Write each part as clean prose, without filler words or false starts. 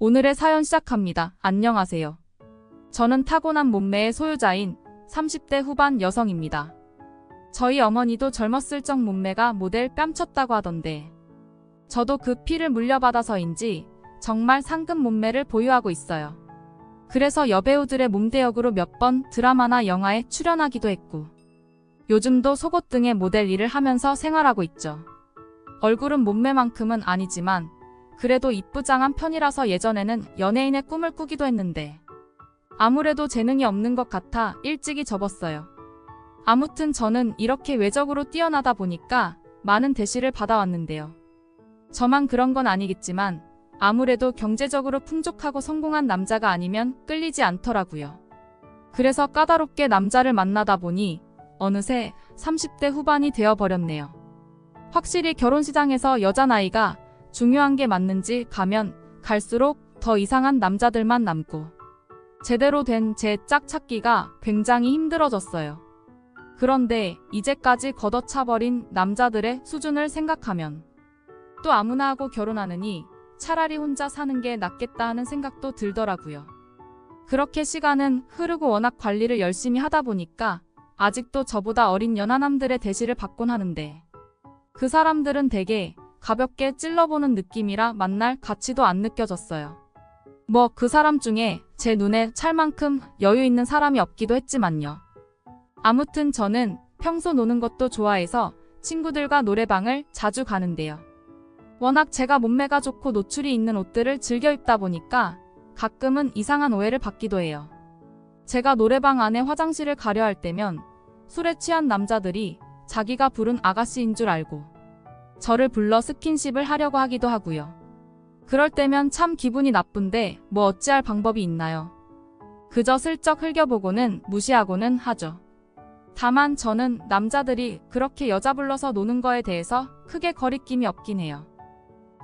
오늘의 사연 시작합니다. 안녕하세요. 저는 타고난 몸매의 소유자인 30대 후반 여성입니다. 저희 어머니도 젊었을 적 몸매가 모델 뺨쳤다고 하던데 저도 그 피를 물려받아서인지 정말 상급 몸매를 보유하고 있어요. 그래서 여배우들의 몸대역으로 몇 번 드라마나 영화에 출연하기도 했고 요즘도 속옷 등의 모델 일을 하면서 생활하고 있죠. 얼굴은 몸매만큼은 아니지만 그래도 이쁘장한 편이라서 예전에는 연예인의 꿈을 꾸기도 했는데 아무래도 재능이 없는 것 같아 일찍이 접었어요. 아무튼 저는 이렇게 외적으로 뛰어나다 보니까 많은 대시를 받아왔는데요. 저만 그런 건 아니겠지만 아무래도 경제적으로 풍족하고 성공한 남자가 아니면 끌리지 않더라고요. 그래서 까다롭게 남자를 만나다 보니 어느새 30대 후반이 되어버렸네요. 확실히 결혼시장에서 여자 나이가 중요한 게 맞는지 가면 갈수록 더 이상한 남자들만 남고 제대로 된 제 짝 찾기가 굉장히 힘들어졌어요. 그런데 이제까지 걷어차버린 남자들의 수준을 생각하면 또 아무나 하고 결혼하느니 차라리 혼자 사는 게 낫겠다 하는 생각도 들더라고요. 그렇게 시간은 흐르고 워낙 관리를 열심히 하다 보니까 아직도 저보다 어린 연하남들의 대시를 받곤 하는데 그 사람들은 되게 가볍게 찔러보는 느낌이라 만날 가치도 안 느껴졌어요. 뭐 그 사람 중에 제 눈에 찰 만큼 여유 있는 사람이 없기도 했지만요. 아무튼 저는 평소 노는 것도 좋아해서 친구들과 노래방을 자주 가는데요. 워낙 제가 몸매가 좋고 노출이 있는 옷들을 즐겨 입다 보니까 가끔은 이상한 오해를 받기도 해요. 제가 노래방 안에 화장실을 가려 할 때면 술에 취한 남자들이 자기가 부른 아가씨인 줄 알고 저를 불러 스킨십을 하려고 하기도 하고요. 그럴 때면 참 기분이 나쁜데 뭐 어찌할 방법이 있나요? 그저 슬쩍 흘겨보고는 무시하고는 하죠. 다만 저는 남자들이 그렇게 여자 불러서 노는 거에 대해서 크게 거리낌이 없긴 해요.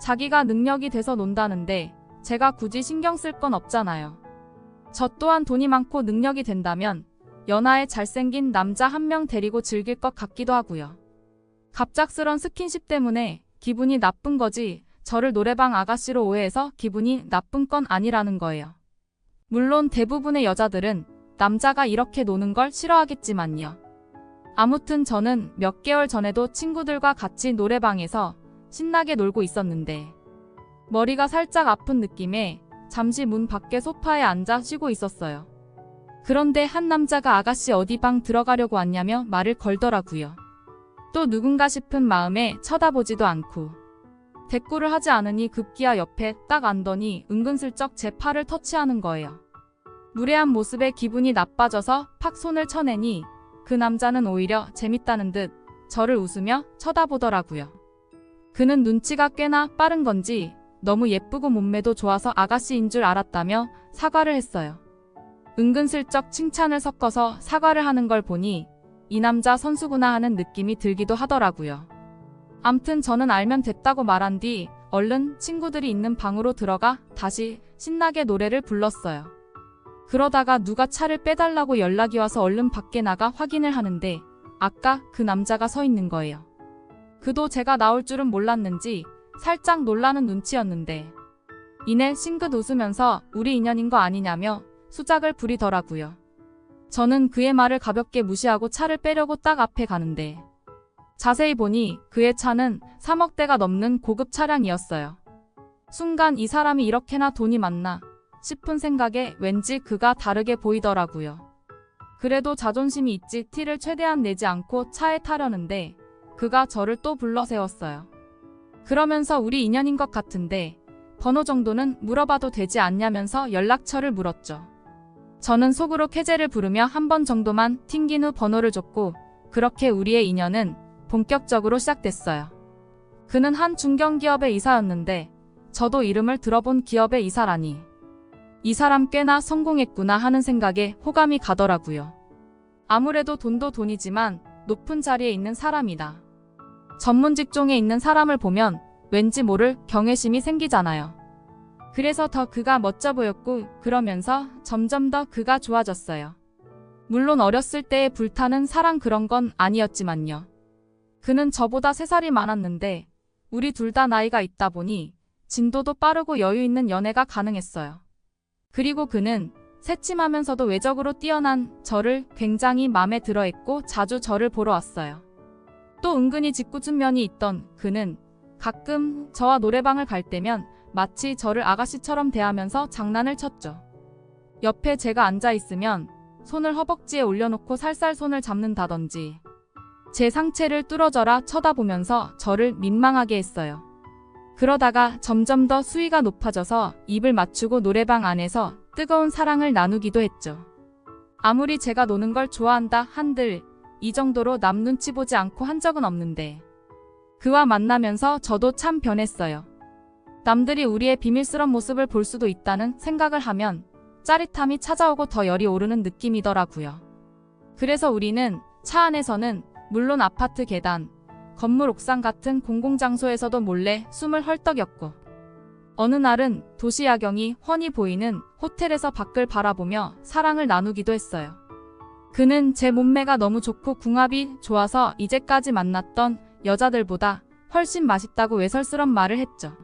자기가 능력이 돼서 논다는데 제가 굳이 신경 쓸 건 없잖아요. 저 또한 돈이 많고 능력이 된다면 연하에 잘생긴 남자 한 명 데리고 즐길 것 같기도 하고요. 갑작스런 스킨십 때문에 기분이 나쁜 거지 저를 노래방 아가씨로 오해해서 기분이 나쁜 건 아니라는 거예요. 물론 대부분의 여자들은 남자가 이렇게 노는 걸 싫어하겠지만요. 아무튼 저는 몇 개월 전에도 친구들과 같이 노래방에서 신나게 놀고 있었는데 머리가 살짝 아픈 느낌에 잠시 문 밖에 소파에 앉아 쉬고 있었어요. 그런데 한 남자가 아가씨 어디 방 들어가려고 왔냐며 말을 걸더라고요. 또 누군가 싶은 마음에 쳐다보지도 않고 대꾸를 하지 않으니 급기야 옆에 딱 앉더니 은근슬쩍 제 팔을 터치하는 거예요. 무례한 모습에 기분이 나빠져서 팍 손을 쳐내니 그 남자는 오히려 재밌다는 듯 저를 웃으며 쳐다보더라고요. 그는 눈치가 꽤나 빠른 건지 너무 예쁘고 몸매도 좋아서 아가씨인 줄 알았다며 사과를 했어요. 은근슬쩍 칭찬을 섞어서 사과를 하는 걸 보니 이 남자 선수구나 하는 느낌이 들기도 하더라고요. 암튼 저는 알면 됐다고 말한 뒤 얼른 친구들이 있는 방으로 들어가 다시 신나게 노래를 불렀어요. 그러다가 누가 차를 빼달라고 연락이 와서 얼른 밖에 나가 확인을 하는데 아까 그 남자가 서 있는 거예요. 그도 제가 나올 줄은 몰랐는지 살짝 놀라는 눈치였는데 이내 싱긋 웃으면서 우리 인연인 거 아니냐며 수작을 부리더라고요. 저는 그의 말을 가볍게 무시하고 차를 빼려고 딱 앞에 가는데 자세히 보니 그의 차는 3억대가 넘는 고급 차량이었어요. 순간 이 사람이 이렇게나 돈이 많나 싶은 생각에 왠지 그가 다르게 보이더라고요. 그래도 자존심이 있지 티를 최대한 내지 않고 차에 타려는데 그가 저를 또 불러 세웠어요. 그러면서 우리 인연인 것 같은데 번호 정도는 물어봐도 되지 않냐면서 연락처를 물었죠. 저는 속으로 쾌재를 부르며 한 번 정도만 튕긴 후 번호를 줬고 그렇게 우리의 인연은 본격적으로 시작됐어요. 그는 한 중견기업의 이사였는데 저도 이름을 들어본 기업의 이사라니 이 사람 꽤나 성공했구나 하는 생각에 호감이 가더라고요. 아무래도 돈도 돈이지만 높은 자리에 있는 사람이다. 전문 직종에 있는 사람을 보면 왠지 모를 경외심이 생기잖아요. 그래서 더 그가 멋져 보였고 그러면서 점점 더 그가 좋아졌어요. 물론 어렸을 때의 불타는 사랑 그런 건 아니었지만요. 그는 저보다 3살이 많았는데 우리 둘 다 나이가 있다 보니 진도도 빠르고 여유 있는 연애가 가능했어요. 그리고 그는 새침하면서도 외적으로 뛰어난 저를 굉장히 마음에 들어했고 자주 저를 보러 왔어요. 또 은근히 짓궂은 면이 있던 그는 가끔 저와 노래방을 갈 때면 마치 저를 아가씨처럼 대하면서 장난을 쳤죠. 옆에 제가 앉아 있으면 손을 허벅지에 올려놓고 살살 손을 잡는다든지 제 상체를 뚫어져라 쳐다보면서 저를 민망하게 했어요. 그러다가 점점 더 수위가 높아져서 입을 맞추고 노래방 안에서 뜨거운 사랑을 나누기도 했죠. 아무리 제가 노는 걸 좋아한다 한들 이 정도로 남 눈치 보지 않고 한 적은 없는데 그와 만나면서 저도 참 변했어요. 남들이 우리의 비밀스런 모습을 볼 수도 있다는 생각을 하면 짜릿함이 찾아오고 더 열이 오르는 느낌이더라고요. 그래서 우리는 차 안에서는 물론 아파트 계단, 건물 옥상 같은 공공장소에서도 몰래 숨을 헐떡였고 어느 날은 도시 야경이 훤히 보이는 호텔에서 밖을 바라보며 사랑을 나누기도 했어요. 그는 제 몸매가 너무 좋고 궁합이 좋아서 이제까지 만났던 여자들보다 훨씬 맛있다고 외설스런 말을 했죠.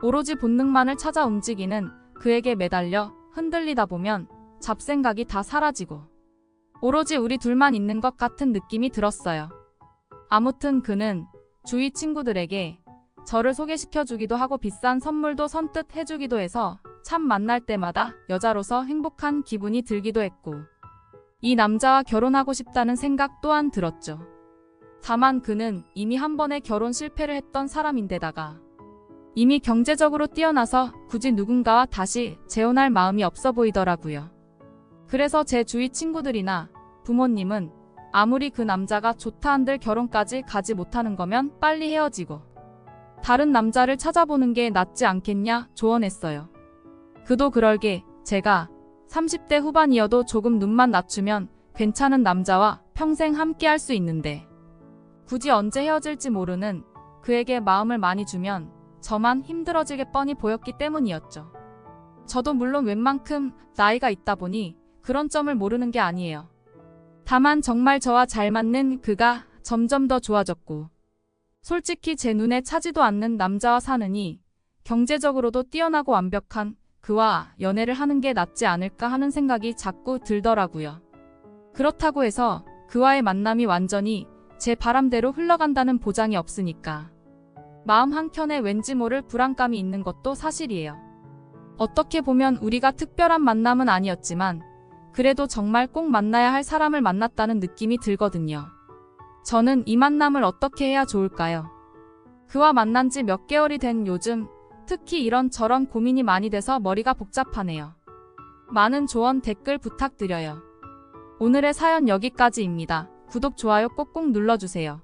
오로지 본능만을 찾아 움직이는 그에게 매달려 흔들리다 보면 잡생각이 다 사라지고 오로지 우리 둘만 있는 것 같은 느낌이 들었어요. 아무튼 그는 주위 친구들에게 저를 소개시켜주기도 하고 비싼 선물도 선뜻 해주기도 해서 참 만날 때마다 여자로서 행복한 기분이 들기도 했고 이 남자와 결혼하고 싶다는 생각 또한 들었죠. 다만 그는 이미 한 번의 결혼 실패를 했던 사람인데다가 이미 경제적으로 뛰어나서 굳이 누군가와 다시 재혼할 마음이 없어 보이더라고요. 그래서 제 주위 친구들이나 부모님은 아무리 그 남자가 좋다 한들 결혼까지 가지 못하는 거면 빨리 헤어지고 다른 남자를 찾아보는 게 낫지 않겠냐 조언했어요. 그도 그럴게 제가 30대 후반이어도 조금 눈만 낮추면 괜찮은 남자와 평생 함께 할 수 있는데 굳이 언제 헤어질지 모르는 그에게 마음을 많이 주면 저만 힘들어지게 뻔히 보였기 때문이었죠. 저도 물론 웬만큼 나이가 있다 보니 그런 점을 모르는 게 아니에요. 다만 정말 저와 잘 맞는 그가 점점 더 좋아졌고 솔직히 제 눈에 차지도 않는 남자와 사느니 경제적으로도 뛰어나고 완벽한 그와 연애를 하는 게 낫지 않을까 하는 생각이 자꾸 들더라고요. 그렇다고 해서 그와의 만남이 완전히 제 바람대로 흘러간다는 보장이 없으니까 마음 한켠에 왠지 모를 불안감이 있는 것도 사실이에요. 어떻게 보면 우리가 특별한 만남은 아니었지만 그래도 정말 꼭 만나야 할 사람을 만났다는 느낌이 들거든요. 저는 이 만남을 어떻게 해야 좋을까요? 그와 만난 지 몇 개월이 된 요즘 특히 이런저런 고민이 많이 돼서 머리가 복잡하네요. 많은 조언 댓글 부탁드려요. 오늘의 사연 여기까지입니다. 구독, 좋아요 꼭꼭 눌러주세요.